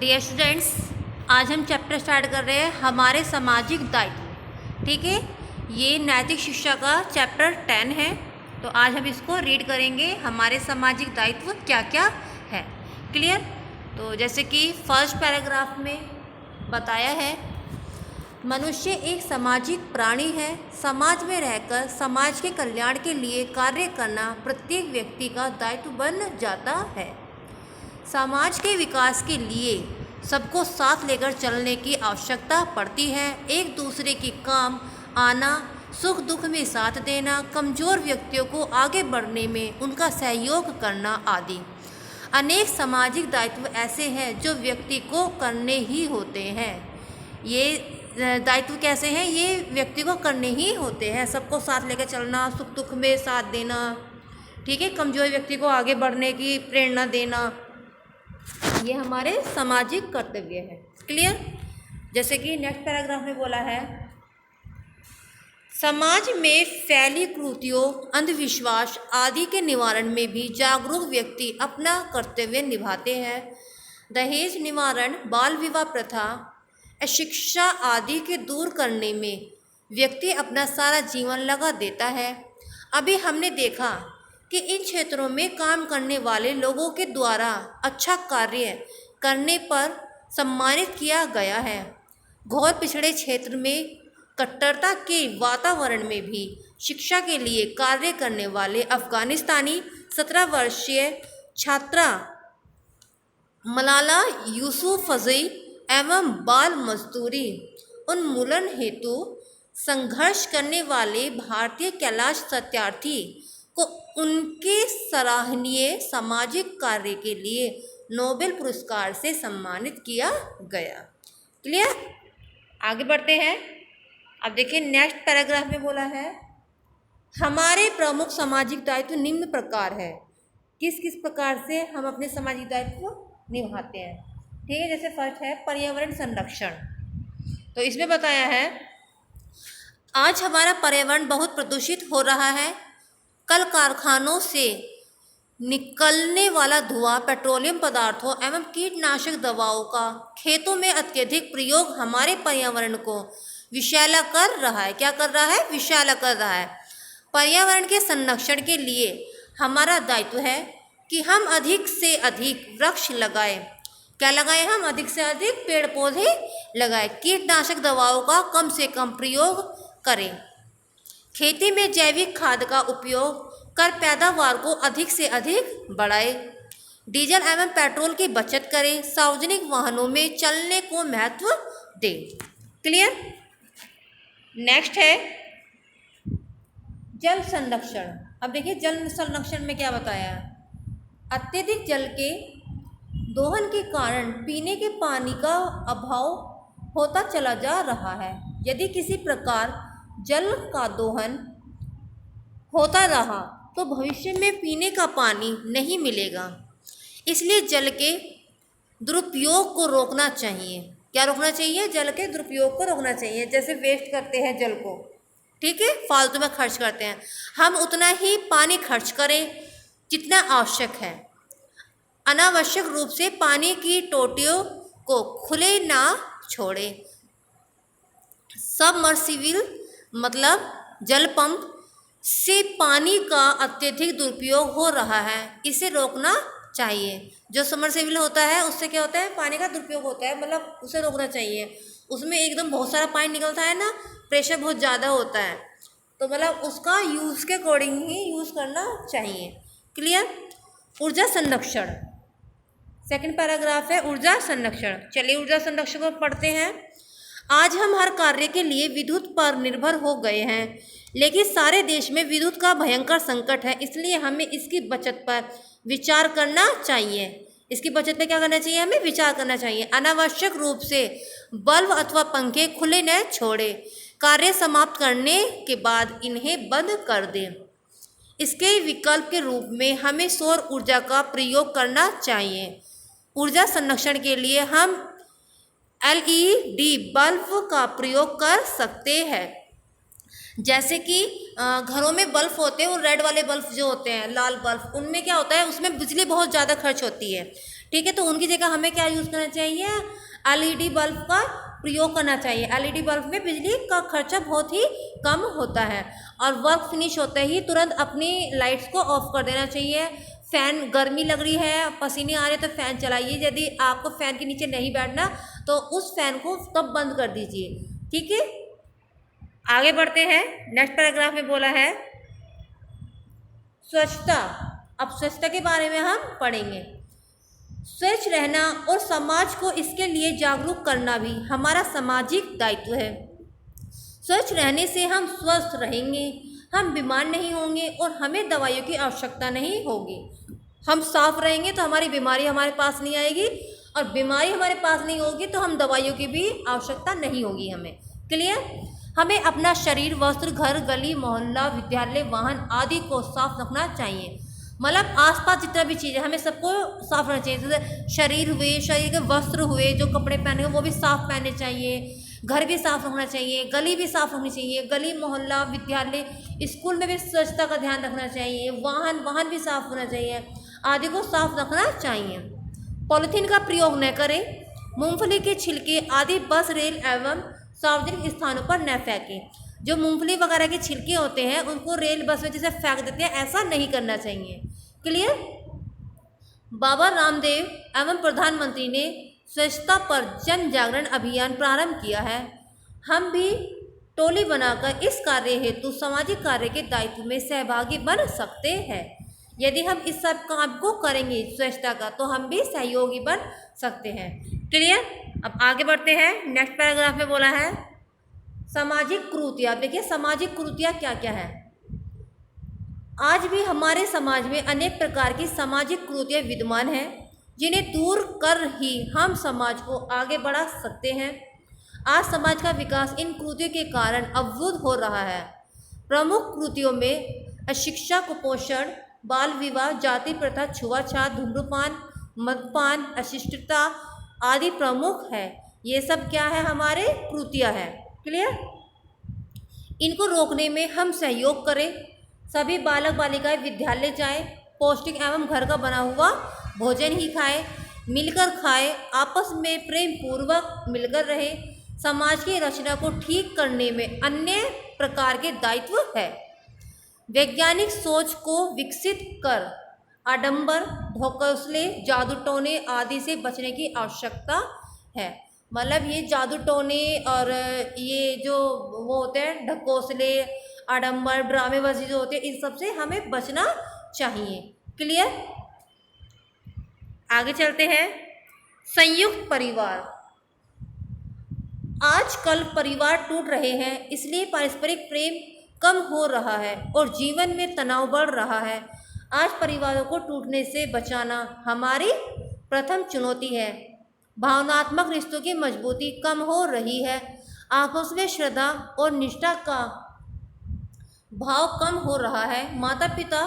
Dear students, आज हम chapter start कर रहे हैं हमारे सामाजिक दायित्व। ठीक है, ये नैतिक शिक्षा का चैप्टर 10 है। तो आज हम इसको रीड करेंगे, हमारे सामाजिक दायित्व क्या क्या है। क्लियर? तो जैसे कि फर्स्ट पैराग्राफ में बताया है, मनुष्य एक सामाजिक प्राणी है। समाज में रहकर समाज के कल्याण के लिए कार्य करना प्रत्येक व्यक्ति का दायित्व बन जाता है। समाज के विकास के लिए सबको साथ लेकर चलने की आवश्यकता पड़ती है। एक दूसरे की काम आना, सुख दुख में साथ देना, कमज़ोर व्यक्तियों को आगे बढ़ने में उनका सहयोग करना आदि अनेक सामाजिक दायित्व ऐसे हैं जो व्यक्ति को करने ही होते हैं। ये दायित्व कैसे हैं? ये व्यक्ति को करने ही होते हैं। सबको साथ लेकर चलना, सुख दुख में साथ देना, ठीक है, कमज़ोर व्यक्ति को आगे बढ़ने की प्रेरणा देना, ये हमारे सामाजिक कर्तव्य है। क्लियर? जैसे कि नेक्स्ट पैराग्राफ में बोला है, समाज में फैली कुरीतियों, अंधविश्वास आदि के निवारण में भी जागरूक व्यक्ति अपना कर्तव्य निभाते हैं। दहेज निवारण, बाल विवाह प्रथा, अशिक्षा आदि के दूर करने में व्यक्ति अपना सारा जीवन लगा देता है। अभी हमने देखा कि इन क्षेत्रों में काम करने वाले लोगों के द्वारा अच्छा कार्य करने पर सम्मानित किया गया है। घोर पिछड़े क्षेत्र में कट्टरता के वातावरण में भी शिक्षा के लिए कार्य करने वाले अफगानिस्तानी 17 वर्षीय छात्रा मलाला यूसुफजई एवं बाल मजदूरी उन्मूलन हेतु संघर्ष करने वाले भारतीय कैलाश सत्यार्थी को उनके सराहनीय सामाजिक कार्य के लिए नोबेल पुरस्कार से सम्मानित किया गया। क्लियर? आगे बढ़ते हैं। अब देखिए नेक्स्ट पैराग्राफ में बोला है, हमारे प्रमुख सामाजिक दायित्व निम्न प्रकार है। किस किस प्रकार से हम अपने सामाजिक दायित्व निभाते हैं? ठीक है, जैसे फर्स्ट है पर्यावरण संरक्षण। तो इसमें बताया है, आज हमारा पर्यावरण बहुत प्रदूषित हो रहा है। कल कारखानों से निकलने वाला धुआं, पेट्रोलियम पदार्थों एवं कीटनाशक दवाओं का खेतों में अत्यधिक प्रयोग हमारे पर्यावरण को विषैला कर रहा है। क्या कर रहा है? विषैला कर रहा है। पर्यावरण के संरक्षण के लिए हमारा दायित्व है कि हम अधिक से अधिक वृक्ष लगाएं। क्या लगाएं? हम अधिक से अधिक पेड़ पौधे लगाएं। कीटनाशक दवाओं का कम से कम प्रयोग करें। खेती में जैविक खाद का उपयोग कर पैदावार को अधिक से अधिक बढ़ाएं। डीजल एवं पेट्रोल की बचत करें। सार्वजनिक वाहनों में चलने को महत्व दें। क्लियर? नेक्स्ट है जल संरक्षण। अब देखिए जल संरक्षण में क्या बताया है, अत्यधिक जल के दोहन के कारण पीने के पानी का अभाव होता चला जा रहा है। यदि किसी प्रकार जल का दोहन होता रहा तो भविष्य में पीने का पानी नहीं मिलेगा। इसलिए जल के दुरुपयोग को रोकना चाहिए। क्या रोकना चाहिए? जल के दुरुपयोग को रोकना चाहिए। जैसे वेस्ट करते हैं जल को, ठीक है, फालतू में खर्च करते हैं, हम उतना ही पानी खर्च करें जितना आवश्यक है। अनावश्यक रूप से पानी की टोटियों को खुले ना छोड़ें। सबमर्सिबल मतलब जल पंप से पानी का अत्यधिक दुरुपयोग हो रहा है, इसे रोकना चाहिए। जो सबमर्सिबल होता है उससे क्या होता है? पानी का दुरुपयोग होता है, मतलब उसे रोकना चाहिए। उसमें एकदम बहुत सारा पानी निकलता है ना, प्रेशर बहुत ज़्यादा होता है, तो मतलब उसका यूज़ के अकॉर्डिंग ही यूज़ करना चाहिए। क्लियर? ऊर्जा संरक्षण, सेकंड पैराग्राफ है ऊर्जा संरक्षण। चलिए ऊर्जा संरक्षण को पढ़ते हैं। आज हम हर कार्य के लिए विद्युत पर निर्भर हो गए हैं, लेकिन सारे देश में विद्युत का भयंकर संकट है। इसलिए हमें इसकी बचत पर विचार करना चाहिए। इसकी बचत में क्या करना चाहिए? हमें विचार करना चाहिए। अनावश्यक रूप से बल्ब अथवा पंखे खुले न छोड़ें। कार्य समाप्त करने के बाद इन्हें बंद कर दें। इसके विकल्प के रूप में हमें सौर ऊर्जा का प्रयोग करना चाहिए। ऊर्जा संरक्षण के लिए हम LED बल्ब का प्रयोग कर सकते हैं। जैसे कि घरों में बल्ब होते हैं, वो रेड वाले बल्ब जो होते हैं, लाल बल्ब, उनमें क्या होता है, उसमें बिजली बहुत ज़्यादा खर्च होती है, ठीक है। तो उनकी जगह हमें क्या यूज़ करना चाहिए, एलईडी बल्ब का प्रयोग करना चाहिए। एलईडी बल्ब में बिजली का खर्चा बहुत ही कम होता है और वर्क फिनिश होते ही तुरंत अपनी लाइट्स को ऑफ कर देना चाहिए। फ़ैन, गर्मी लग रही है, पसीने आ रहे तो फ़ैन चलाइए। यदि आपको फ़ैन के नीचे नहीं बैठना तो उस फ़ैन को तब बंद कर दीजिए, ठीक है। आगे बढ़ते हैं। नेक्स्ट पैराग्राफ में बोला है स्वच्छता। अब स्वच्छता के बारे में हम पढ़ेंगे। स्वच्छ रहना और समाज को इसके लिए जागरूक करना भी हमारा सामाजिक दायित्व है। स्वच्छ रहने से हम स्वस्थ रहेंगे, हम बीमार नहीं होंगे और हमें दवाइयों की आवश्यकता नहीं होगी। हम साफ रहेंगे तो हमारी बीमारी हमारे पास नहीं आएगी और बीमारी हमारे पास नहीं होगी तो हम दवाइयों की भी आवश्यकता नहीं होगी हमें। क्लियर। हमें अपना शरीर, वस्त्र, घर, गली, मोहल्ला, विद्यालय, वाहन आदि को साफ रखना चाहिए। मतलब आसपास जितना भी चीज़ है हमें सबको साफ रखना चाहिए। जैसे शरीर हुए, शरीर के वस्त्र हुए, जो कपड़े पहने हुए वो भी साफ पहनने चाहिए। घर भी साफ रखना चाहिए, गली भी साफ रखनी चाहिए। गली, मोहल्ला, विद्यालय, स्कूल में भी स्वच्छता का ध्यान रखना चाहिए। वाहन भी साफ होना चाहिए, आदि को साफ रखना चाहिए। पॉलीथीन का प्रयोग न करें। मूंगफली के छिलके आदि बस, रेल एवं सार्वजनिक स्थानों पर न फेंकें। जो मूंगफली वगैरह के छिलके होते हैं उनको रेल, बस में जैसे फेंक देते हैं, ऐसा नहीं करना चाहिए। क्लियर। बाबा रामदेव एवं प्रधानमंत्री ने स्वच्छता पर जन जागरण अभियान प्रारंभ किया है। हम भी टोली बनाकर इस कार्य हेतु सामाजिक कार्य के दायित्व में सहभागी बन सकते हैं। यदि हम इस सब काम को करेंगे स्वच्छता का तो हम भी सहयोगी बन सकते हैं। क्लियर। अब आगे बढ़ते हैं। नेक्स्ट पैराग्राफ में बोला है सामाजिक कुरीतियाँ। देखिए सामाजिक कुरीतियाँ क्या क्या है। आज भी हमारे समाज में अनेक प्रकार की सामाजिक कुरीतियाँ विद्यमान हैं, जिन्हें दूर कर ही हम समाज को आगे बढ़ा सकते हैं। आज समाज का विकास इन कुरीतियों के कारण अवरुद्ध हो रहा है। प्रमुख कुरीतियों में अशिक्षा, कुपोषण, बाल विवाह, जाति प्रथा, छुआछूत, धूम्रपान, मद्यपान, अशिष्टता आदि प्रमुख है। ये सब क्या है, हमारे कुरीतियाँ है। क्लियर। इनको रोकने में हम सहयोग करें। सभी बालक बालिकाएं विद्यालय जाएं, पौष्टिक एवं घर का बना हुआ भोजन ही खाएं, मिलकर खाएं, आपस में प्रेम पूर्वक मिलकर रहें। समाज की रचना को ठीक करने में अन्य प्रकार के दायित्व है। वैज्ञानिक सोच को विकसित कर आडंबर, ढकोसले, जादू टोने आदि से बचने की आवश्यकता है। मतलब ये जादू टोने और ये जो वो होते हैं ढकोसले, आडंबर, ड्रामेबाजी जो होते हैं, इन सब से हमें बचना चाहिए। क्लियर। आगे चलते हैं। संयुक्त परिवार। आजकल परिवार टूट रहे हैं, इसलिए पारस्परिक प्रेम कम हो रहा है और जीवन में तनाव बढ़ रहा है। आज परिवारों को टूटने से बचाना हमारी प्रथम चुनौती है। भावनात्मक रिश्तों की मजबूती कम हो रही है। आपस में श्रद्धा और निष्ठा का भाव कम हो रहा है। माता पिता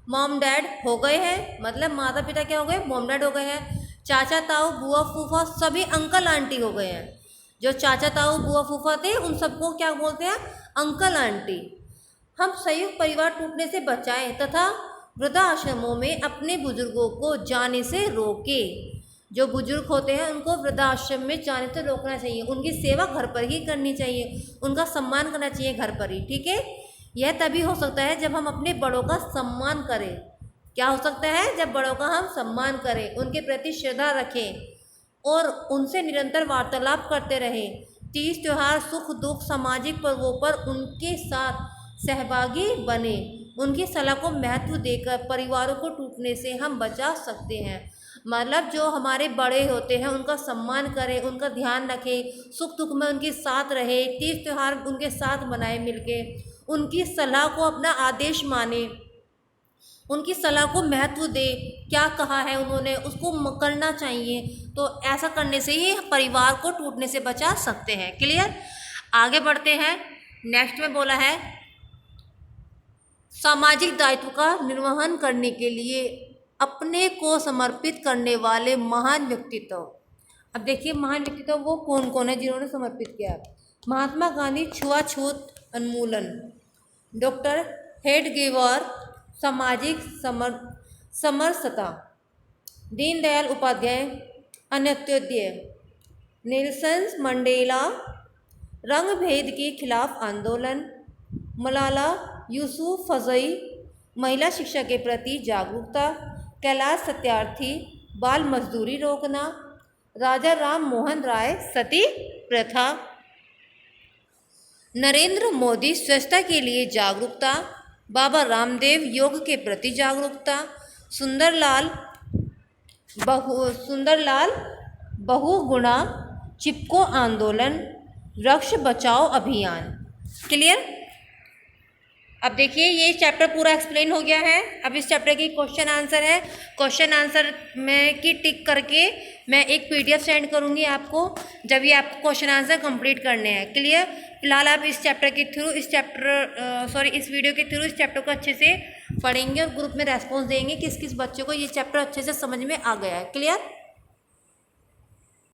मॉम डैड हो गए हैं, मतलब माता पिता क्या हो गए, मॉम डैड हो गए हैं। चाचा ताऊ बुआ फूफा सभी अंकल आंटी हो गए हैं। जो चाचा ताऊ बुआ फूफा थे उन सबको क्या बोलते हैं, अंकल आंटी। हम संयुक्त परिवार टूटने से बचाएं तथा वृद्धाश्रमों में अपने बुजुर्गों को जाने से रोकें। जो बुजुर्ग होते हैं उनको वृद्धाश्रम में जाने से रोकना चाहिए। उनकी सेवा घर पर ही करनी चाहिए, उनका सम्मान करना चाहिए घर पर ही। ठीक है। यह तभी हो सकता है जब हम अपने बड़ों का सम्मान करें। क्या हो सकता है, जब बड़ों का हम सम्मान करें, उनके प्रति श्रद्धा रखें और उनसे निरंतर वार्तालाप करते रहें। तीज त्योहार, सुख दुख, सामाजिक पर्वों पर उनके साथ सहभागी बने। उनकी सलाह को महत्व देकर परिवारों को टूटने से हम बचा सकते हैं। मतलब जो हमारे बड़े होते हैं उनका सम्मान करें, उनका ध्यान रखें, सुख दुख में उनके साथ रहे, तीज त्यौहार उनके साथ मनाए मिलके, उनकी सलाह को अपना आदेश माने, उनकी सलाह को महत्व दे। क्या कहा है उन्होंने उसको करना चाहिए। तो ऐसा करने से ही परिवार को टूटने से बचा सकते हैं। क्लियर। आगे बढ़ते हैं। नेक्स्ट में बोला है सामाजिक दायित्व का निर्वहन करने के लिए अपने को समर्पित करने वाले महान व्यक्तित्व। अब देखिए महान व्यक्तित्व वो कौन कौन है जिन्होंने समर्पित किया। महात्मा गांधी छुआछूत उन्मूलन, डॉक्टर हेडगेवार सामाजिक समरसता, दीनदयाल उपाध्याय अंत्योदय, नेल्सन मंडेला रंग भेद के खिलाफ आंदोलन, मलाला यूसुफजई महिला शिक्षा के प्रति जागरूकता, कैलाश सत्यार्थी बाल मजदूरी रोकना, राजा राम मोहन राय सती प्रथा, नरेंद्र मोदी स्वच्छता के लिए जागरूकता, बाबा रामदेव योग के प्रति जागरूकता, सुंदरलाल बहुगुणा चिपको आंदोलन, वृक्ष बचाओ अभियान। क्लियर? अब देखिए ये चैप्टर पूरा एक्सप्लेन हो गया है। अब इस चैप्टर की क्वेश्चन आंसर है। क्वेश्चन आंसर में की टिक करके मैं एक पीडीएफ सेंड करूंगी आपको, जब ये आपको क्वेश्चन आंसर कंप्लीट करने हैं। क्लियर? फिलहाल आप इस चैप्टर के थ्रू इस वीडियो के थ्रू इस चैप्टर को अच्छे से पढ़ेंगे और ग्रुप में रेस्पॉन्स देंगे किस किस बच्चे को ये चैप्टर अच्छे से समझ में आ गया है। क्लियर?